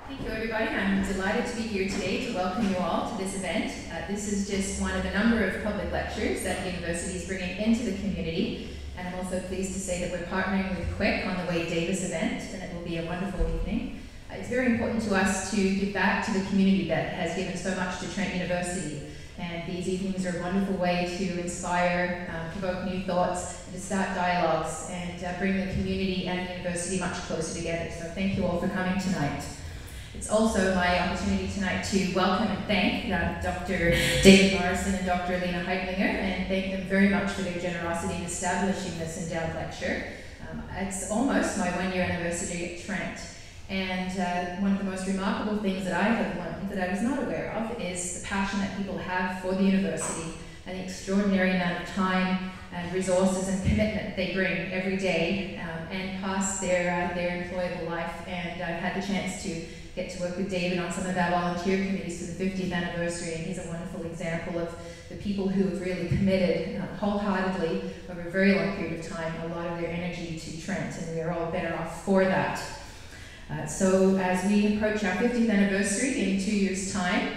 Thank you, everybody. I'm delighted to be here today to welcome you all to this event. This is just one of a number of public lectures that the university is bringing into the community, and I'm also pleased to say that we're partnering with Quick on the Wade Davis event, and it will be a wonderful evening. It's very important to us to give back to the community that has given so much to Trent University, and these evenings are a wonderful way to inspire, provoke new thoughts, and to start dialogues and bring the community and the university much closer together. So thank you all for coming tonight. It's also my opportunity tonight to welcome and thank Dr. David Morrison and Dr. Lena Heitlinger, and thank them very much for their generosity in establishing this endowed lecture. It's almost my one-year anniversary at Trent, and one of the most remarkable things that I have learned that I was not aware of is the passion that people have for the university and the extraordinary amount of time and resources and commitment they bring every day and past their employable life. And I've had the chance to get to work with David on some of our volunteer committees for the 50th anniversary, and he's a wonderful example of the people who have really committed wholeheartedly over a very long period of time a lot of their energy to Trent, and we are all better off for that. So as we approach our 50th anniversary in 2 years' time,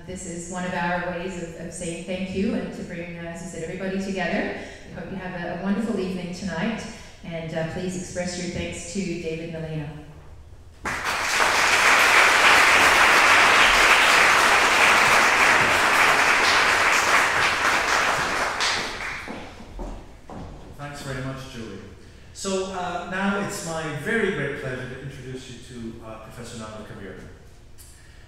this is one of our ways of saying thank you and to bring, as I said, everybody together. We hope you have a wonderful evening tonight, and please express your thanks to David and Naila. Thanks very much, Julie. So now it's my very great pleasure to introduce you to Professor Naila Kabeer.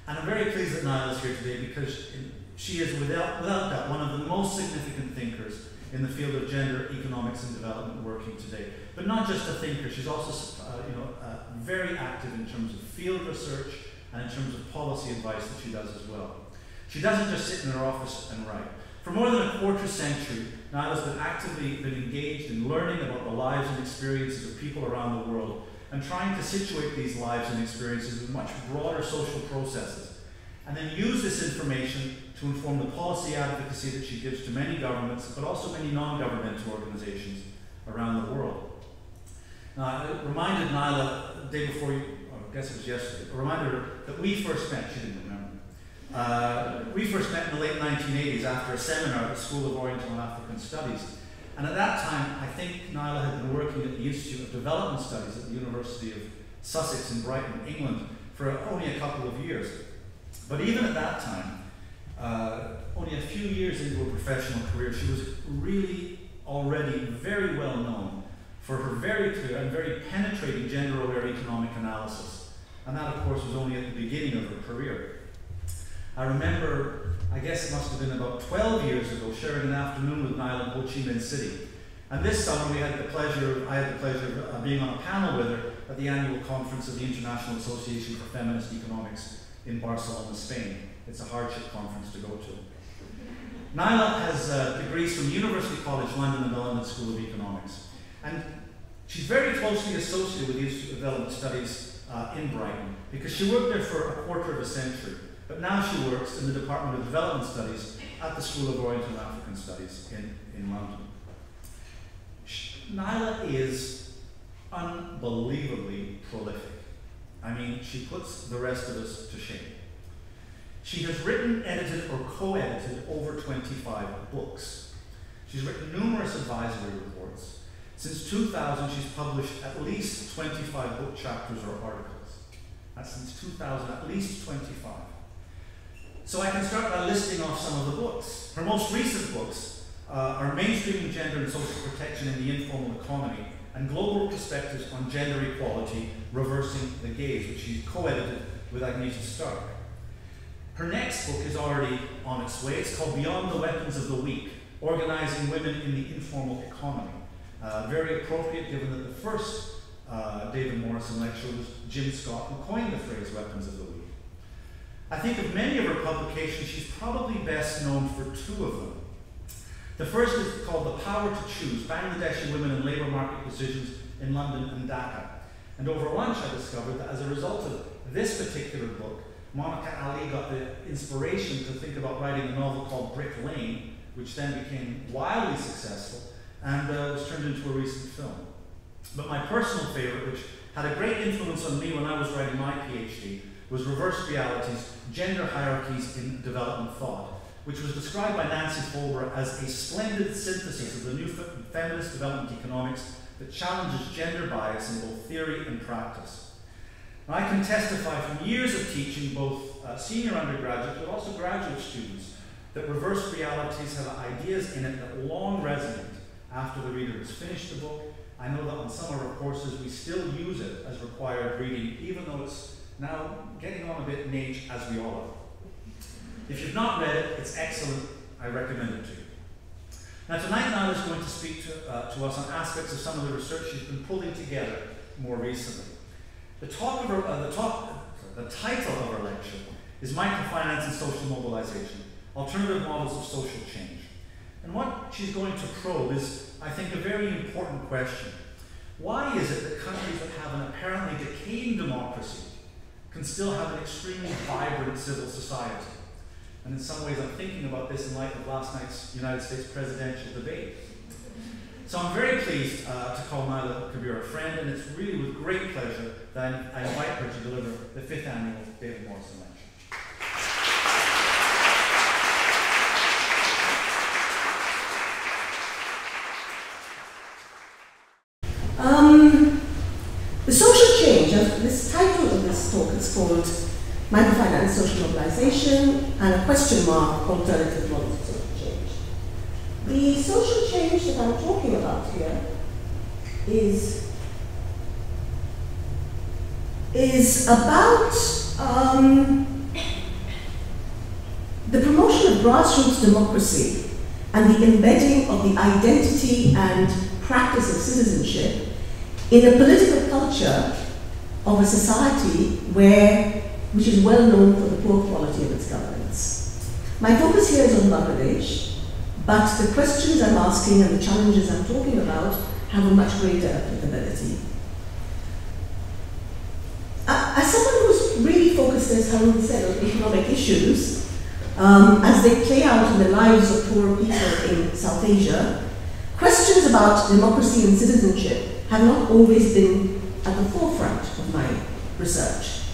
And I'm very pleased that Naila is here today because she is without doubt one of the most significant thinkers in the field of gender economics and development working today. But not just a thinker, she's also very active in terms of field research and in terms of policy advice that she does as well. She doesn't just sit in her office and write. For more than a quarter century, Naila's been actively engaged in learning about the lives and experiences of people around the world and trying to situate these lives and experiences in much broader social processes, and then use this information to inform the policy advocacy that she gives to many governments, but also many non-governmental organizations around the world. Now, I reminded Naila the day before, I guess it was yesterday, I reminded her that we first met, she didn't remember. We first met in the late 1980s after a seminar at the School of Oriental and African Studies. And at that time, I think Naila had been working at the Institute of Development Studies at the University of Sussex in Brighton, England, for only a couple of years. But even at that time, only a few years into her professional career, she was really already very well known for her very clear and very penetrating gender-aware economic analysis. And that, of course, was only at the beginning of her career. I remember, I guess it must have been about 12 years ago, sharing an afternoon with Naila in Ho Chi Minh City. And this summer I had the pleasure of being on a panel with her at the annual conference of the International Association for Feminist Economics in Barcelona, Spain. It's a hardship conference to go to. Naila has degrees from University College London and the London School of Economics. And she's very closely associated with the Institute of Development Studies in Brighton, because she worked there for a quarter of a century. But now she works in the Department of Development Studies at the School of Oriental and African Studies in London. Naila is unbelievably prolific. I mean, she puts the rest of us to shame. She has written, edited, or co-edited over 25 books. She's written numerous advisory reports. Since 2000, she's published at least 25 book chapters or articles. That's since 2000, at least 25. So I can start by listing off some of the books. Her most recent books are Mainstreaming Gender and Social Protection in the Informal Economy and Global Perspectives on Gender Equality, Reversing the Gaze, which she's co-edited with Agneta Stark. Her next book is already on its way. It's called Beyond the Weapons of the Weak, Organizing Women in the Informal Economy. Very appropriate given that the first David Morrison lecturer was Jim Scott, who coined the phrase weapons of the weak. I think of many of her publications, she's probably best known for two of them. The first is called The Power to Choose, Bangladeshi Women and Labour Market Decisions in London and Dhaka. And over lunch I discovered that as a result of this particular book, Monica Ali got the inspiration to think about writing a novel called Brick Lane, which then became wildly successful and was turned into a recent film. But my personal favorite, which had a great influence on me when I was writing my PhD, was Reverse Realities, Gender Hierarchies in Development Thought, which was described by Nancy Folber as a splendid synthesis of the new feminist development economics that challenges gender bias in both theory and practice. Now, I can testify from years of teaching both senior undergraduates but also graduate students that Reverse Realities have ideas in it that long resonate after the reader has finished the book. I know that on some of our courses we still use it as required reading, even though it's now getting on a bit in age, as we all are. If you've not read it, it's excellent. I recommend it to you. Now tonight, Naila is going to speak to us on aspects of some of the research she's been pulling together more recently. The title of our lecture is Microfinance and Social Mobilization, Alternative Models of Social Change. And what she's going to probe is, I think, a very important question. Why is it that countries that have an apparently decaying democracy can still have an extremely vibrant civil society? And in some ways, I'm thinking about this in light of last night's United States presidential debate. So I'm very pleased to call Naila Kabeer a friend, and it's really with great pleasure that I invite her to deliver the 5th annual David Morrison Lecture. The social change, this title of this talk is called Microfinance, Social Mobilization, and a question mark, Alternative Models of Social Change. The social change that I'm talking about here is about the promotion of grassroots democracy and the embedding of the identity and practice of citizenship in a political culture of a society which is well known for the poor quality of its governance. My focus here is on Bangladesh, but the questions I'm asking and the challenges I'm talking about have a much greater applicability. As someone who's really focused, as Harun said, on economic issues, as they play out in the lives of poor people in South Asia, questions about democracy and citizenship have not always been at the forefront of my research.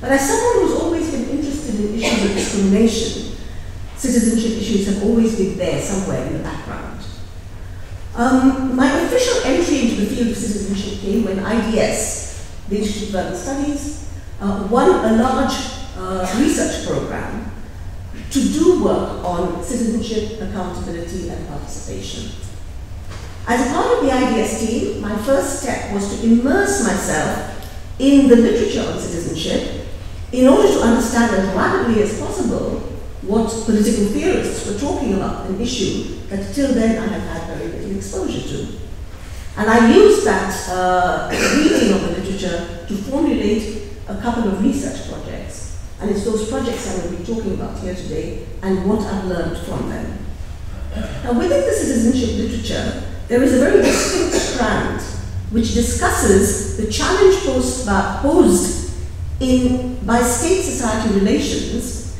But as someone who's always been interested in issues of discrimination, citizenship issues have always been there somewhere in the background. My official entry into the field of citizenship came when IDS, the Institute of Urban Studies, won a large research program to do work on citizenship, accountability, and participation. As a part of the IDS team, my first step was to immerse myself in the literature on citizenship in order to understand as rapidly as possible what political theorists were talking about, an issue that till then I had had very little exposure to. And I used that reading of the literature to formulate a couple of research projects. And it's those projects I will be talking about here today and what I've learned from them. Now, within the citizenship literature, there is a very distinct strand which discusses the challenge posed by state-society relations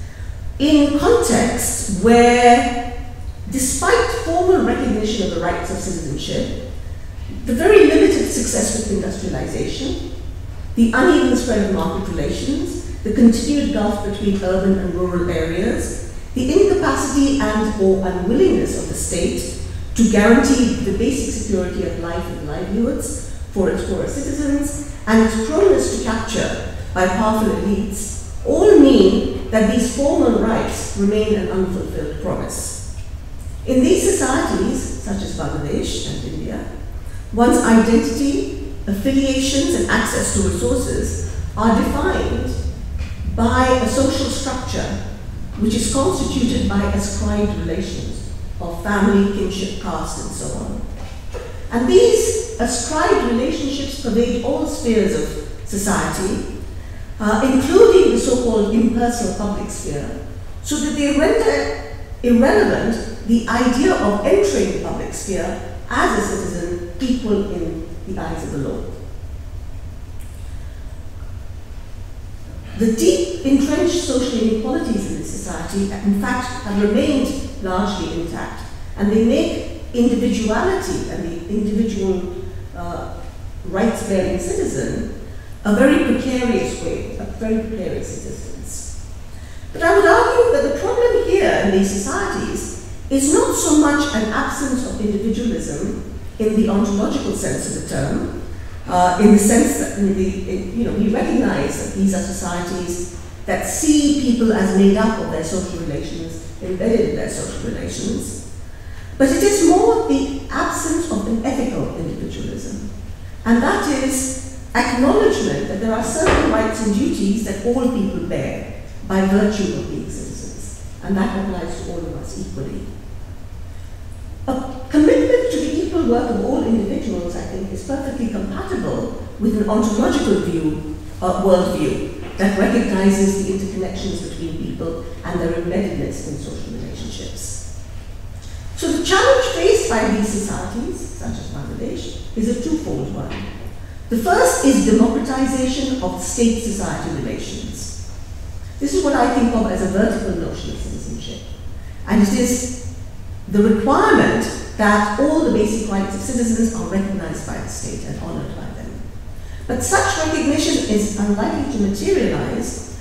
in contexts where, despite formal recognition of the rights of citizenship, the very limited success with industrialization, the uneven spread of market relations, the continued gulf between urban and rural areas, the incapacity and/or unwillingness of the state to guarantee the basic security of life and livelihoods for its poorer citizens, and its proneness to capture by powerful elites, all mean that these formal rights remain an unfulfilled promise. In these societies, such as Bangladesh and India, one's identity, affiliations, and access to resources are defined by a social structure which is constituted by ascribed relations of family, kinship, caste, and so on. And these ascribed relationships pervade all spheres of society, including the so-called impersonal public sphere, so that they render irrelevant the idea of entering the public sphere as a citizen equal in the eyes of the law. The deep entrenched social inequalities in this society, in fact, have remained largely intact, and they make individuality and the individual rights-bearing citizen a very precarious way, a very precarious existence. But I would argue that the problem here in these societies is not so much an absence of individualism in the ontological sense of the term, in the sense that we recognize that these are societies that see people as made up of their social relations, embedded in their social relations, but it is more the absence of an ethical individualism, and that is acknowledgement that there are certain rights and duties that all people bear by virtue of being citizens, and that applies to all of us equally. A commitment to the equal worth of all individuals, I think, is perfectly compatible with an ontological worldview that recognizes the interconnections between people and their embeddedness in social relationships. So the challenge faced by these societies, such as Bangladesh, is a twofold one. The first is democratization of state-society relations. This is what I think of as a vertical notion of citizenship. And it is the requirement that all the basic rights of citizens are recognized by the state and honored by them. But such recognition is unlikely to materialize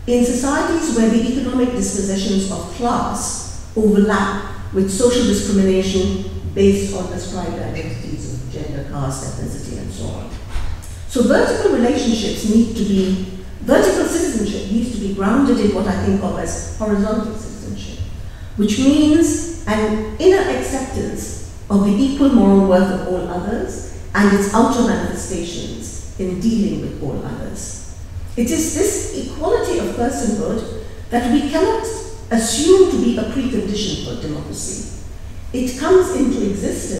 in societies where the economic dispositions of class overlap with social discrimination based on ascribed identities of gender, caste, ethnicity, and so on. So vertical citizenship needs to be grounded in what I think of as horizontal citizenship, which means an inner acceptance of the equal moral worth of all others and its outer manifestations in dealing with all others. It is this equality of personhood that we cannot assume to be a precondition for democracy. It comes into existence